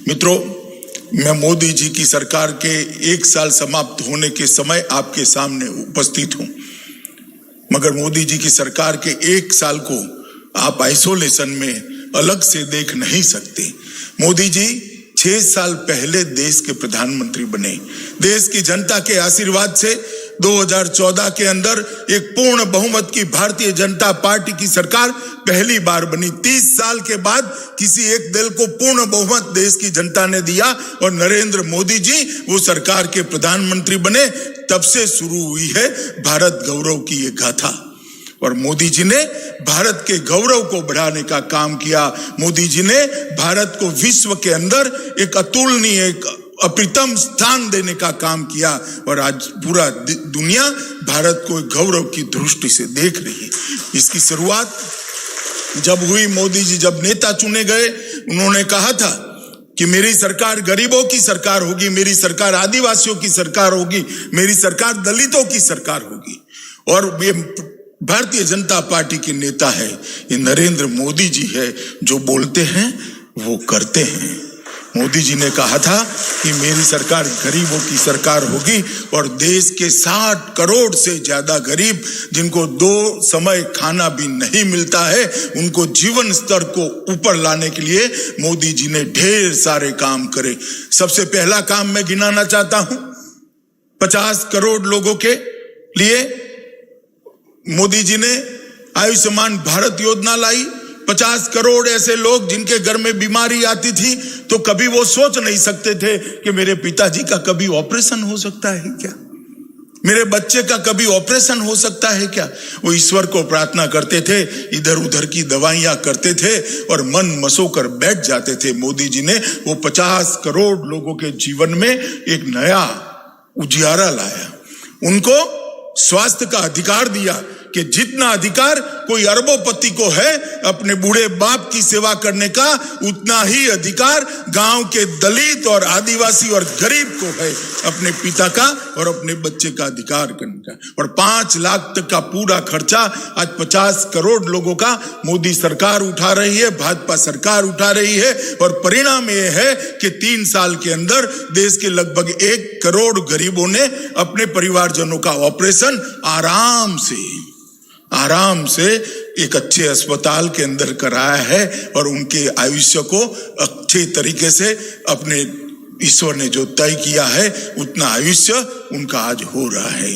मित्रों, मैं मोदी जी की सरकार के 1 साल समाप्त होने के समय आपके सामने उपस्थित हूं, मगर मोदी जी की सरकार के 1 साल को आप आइसोलेशन में अलग से देख नहीं सकते। मोदी जी 6 साल पहले देश के प्रधानमंत्री बने। देश की जनता के आशीर्वाद से 2014 के अंदर एक पूर्ण बहुमत की भारतीय जनता पार्टी की सरकार पहली बार बनी। 30 साल के बाद किसी एक दल को पूर्ण बहुमत देश की जनता ने दिया और नरेंद्र मोदी जी वो सरकार के प्रधानमंत्री बने। तब से शुरू हुई है भारत गौरव की ये गाथा और मोदी जी ने भारत के गौरव को बढ़ाने का काम किया। मोदी जी ने भारत को विश्व के अंदर एक अतुलनीय, एक अप्रतिम स्थान देने का काम किया और आज पूरा दुनिया भारत को गौरव की दृष्टि से देख रही है। इसकी शुरुआत जब हुई, मोदी जी जब नेता चुने गए, उन्होंने कहा था कि मेरी सरकार गरीबों की सरकार होगी, मेरी सरकार आदिवासियों की सरकार होगी, मेरी सरकार दलितों की सरकार होगी। और ये भारतीय जनता पार्टी के नेता है, ये नरेंद्र मोदी जी है, जो बोलते हैं वो करते हैं। मोदी जी ने कहा था कि मेरी सरकार गरीबों की सरकार होगी और देश के 60 करोड़ से ज्यादा गरीब जिनको 2 समय खाना भी नहीं मिलता है, उनको जीवन स्तर को ऊपर लाने के लिए मोदी जी ने ढेर सारे काम करे। सबसे पहला काम मैं गिनाना चाहता हूं, 50 करोड़ लोगों के लिए मोदी जी ने आयुष्मान भारत योजना लाई। 50 करोड़ ऐसे लोग जिनके घर में बीमारी आती थी तो कभी वो सोच नहीं सकते थे कि मेरे पिताजी का कभी ऑपरेशन हो सकता है क्या, मेरे बच्चे का कभी ऑपरेशन हो सकता है क्या। वो ईश्वर को प्रार्थना करते थे, इधर उधर की दवाइयां करते थे और मन मसोकर बैठ जाते थे। मोदी जी ने वो 50 करोड़ लोगों के जीवन में एक नया उजियारा लाया। उनको स्वास्थ्य का अधिकार दिया कि जितना अधिकार कोई अरबोपति को है अपने बूढ़े बाप की सेवा करने का, उतना ही अधिकार गांव के दलित और आदिवासी और गरीब को है अपने पिता का और अपने बच्चे का अधिकार करने का। और 5 लाख तक का पूरा खर्चा आज 50 करोड़ लोगों का मोदी सरकार उठा रही है, भाजपा सरकार उठा रही है। और परिणाम यह है कि 3 साल के अंदर देश के लगभग 1 करोड़ गरीबों ने अपने परिवारजनों का ऑपरेशन आराम से एक अच्छे अस्पताल के अंदर कराया है और उनके आयुष्य को अच्छे तरीके से अपने ईश्वर ने जो तय किया है उतना आयुष्य उनका आज हो रहा है।